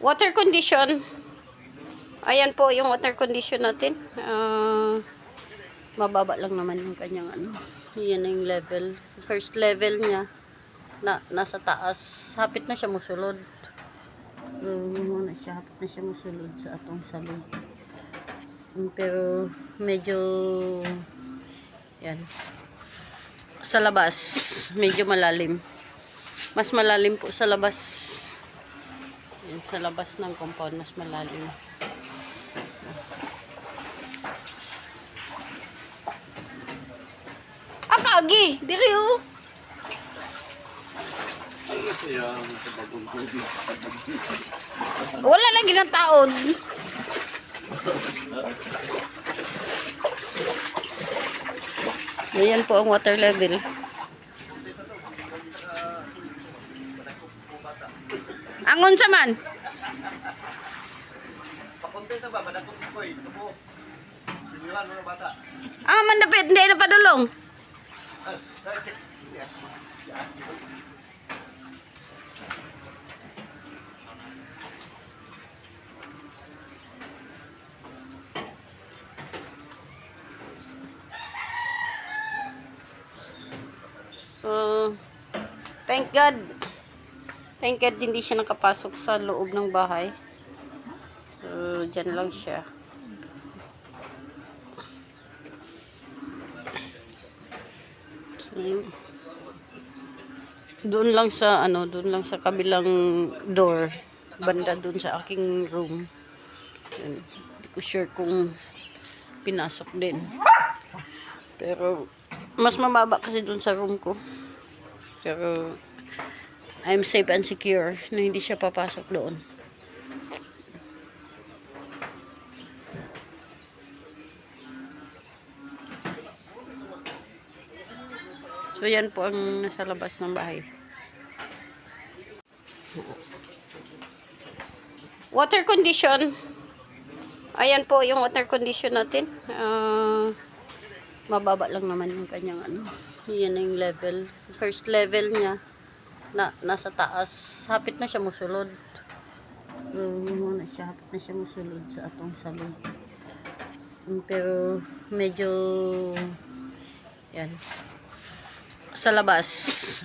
Water condition. Ayan po yung water condition natin. Mababa lang naman yung kanyang ano. Yan yung level. First level niya. Nasa taas. Hapit na siya musulod. Muna siya. Hapit na siya musulod sa atong salon. Pero medyo yan. Sa labas. Medyo malalim. Mas malalim po sa labas. Yan, sa labas ng compound. Mas malalim. Kagi, diri oh. Wala lagi ng taon. Ayan po ang water level. Angon sa man. Mandapit, hindi na padulong. So, thank God. Thank God hindi siya nakapasok sa loob ng bahay. So, dyan lang siya. So, doon lang sa kabilang door, banda doon sa aking room. Yun. Hindi ko sure kung pinasok din. Pero mas mababa kasi doon sa room ko. Pero I'm safe and secure na hindi siya papasok doon. So yan po ang nasa labas ng bahay. Water condition. Ayan po yung water condition natin. Mababa lang naman yung kanyang ano. Yan yung level. First level niya. Nasa taas. Hapit na siya musulod. Muna siya. Hapit na siya musulod sa atong salon. Pero medyo yan. Sa labas,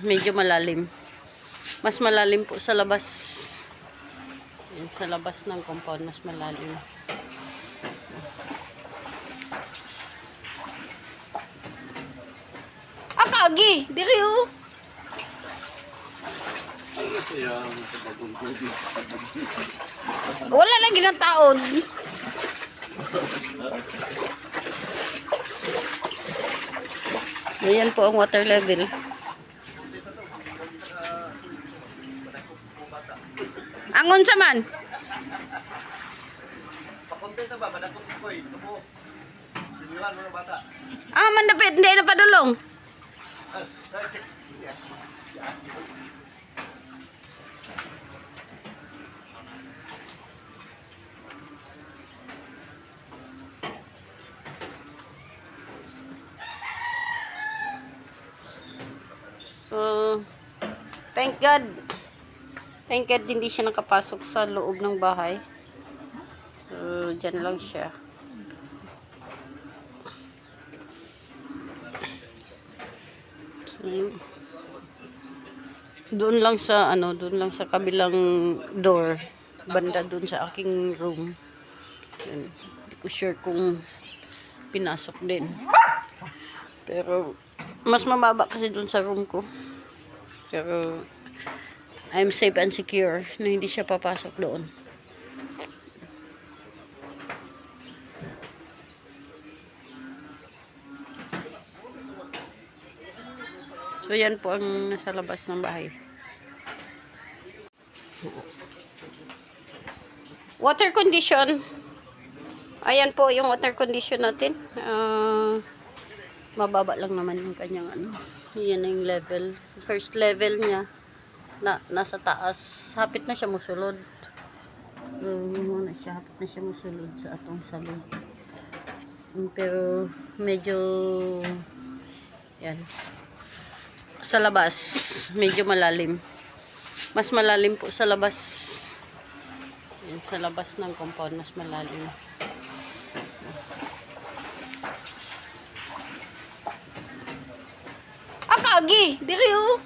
medyo malalim. Mas malalim po sa labas. Yan, sa labas ng compound, mas malalim. Kagi, diri oh. Wala lagi ng taon. Ayan po ang water level. Angon sa man. Mandapit, hindi na padulong. So, thank God. Thank God hindi siya nakapasok sa loob ng bahay. So, dyan lang siya. So, doon lang sa kabilang door, banda doon sa aking room. Yun. Hindi ko sure kung pinasok din. Pero mas mababa kasi doon sa room ko. Pero I'm safe and secure na hindi siya papasok doon. So yan po ang nasa labas ng bahay. Water condition. Ayan po yung water condition natin. Mababa lang naman yung kanyang ano. Yan yung level. First level niya. Nasa taas. Hapit na siya musulod. Muna siya. Hapit na siya musulod sa atong salon. Pero medyo yan. Sa labas, medyo malalim. Mas malalim po sa labas. Yan, sa labas ng compound, mas malalim. Kagi! Diri oh!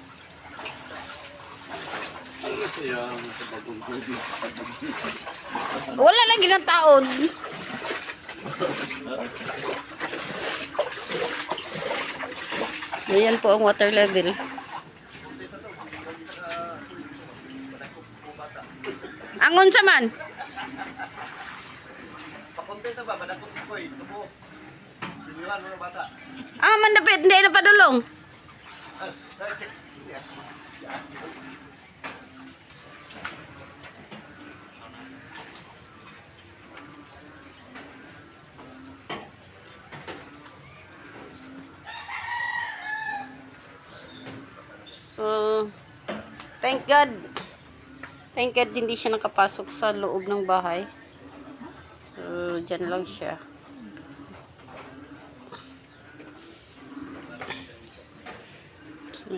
Wala lagi ng taon. Ayan po ang water level. Angon sa man? Pakontento ba? Badakot ko eh. Tubo. Diliwan mo ng bata. Mandapit. Hindi na padulong. So, thank God. Thank God hindi siya nakapasok sa loob ng bahay. So, dyan lang siya. So,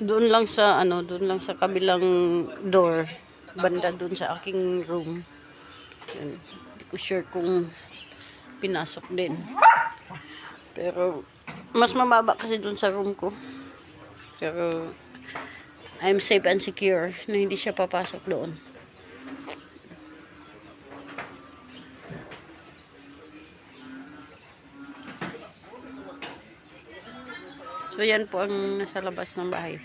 doon lang sa kabilang door, banda doon sa aking room. Yan. Hindi ko sure kung pinasok din. Pero, mas mababa kasi doon sa room ko. Pero, I'm safe and secure na hindi siya papasok doon. So, yan po ang nasa labas ng bahay.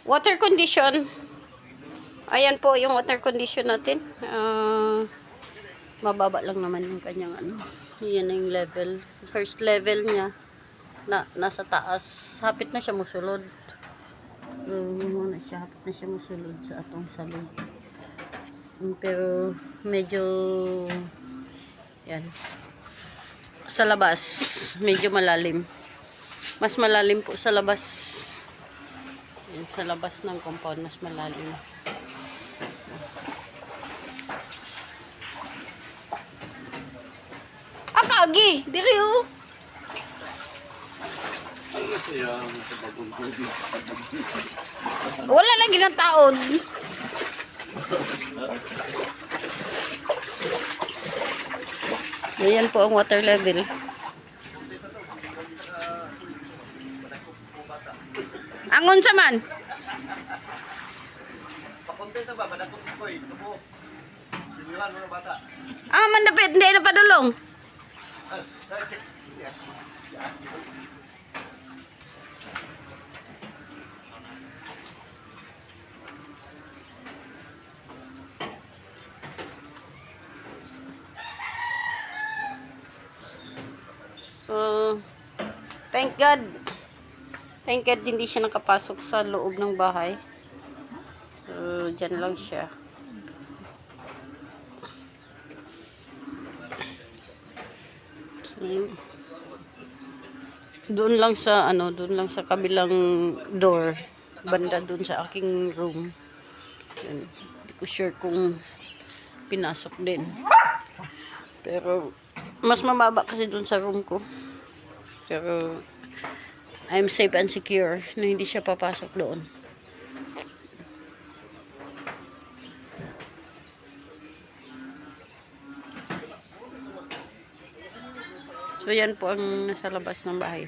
Water condition. Ayan po yung water condition natin. Mababa lang naman yung kanyang Yan yung level. First level niya. Nasa taas. Hapit na siya musulod. Hapit na siya musulod sa atong salon. Pero medyo yan. Sa labas, medyo malalim. Mas malalim po sa labas. Yan, sa labas ng compound, mas malalim. Kagi! Diri oh! Wala lagi ng taon. Ayan po ang water level. Angon sa man? Pakontento ba? Badakot ko eh. Tubo. Diliwan mo ng bata. Mandapit. Hindi na padulong. So, thank God. Thank God hindi siya nakapasok sa loob ng bahay. So, dyan lang siya. So, doon lang sa kabilang door, banda doon sa aking room. Yan. Hindi ko sure kung pinasok din. Pero, mas mababa kasi doon sa room ko. Pero, I'm safe and secure na hindi siya papasok doon. So, yan po ang nasa labas ng bahay.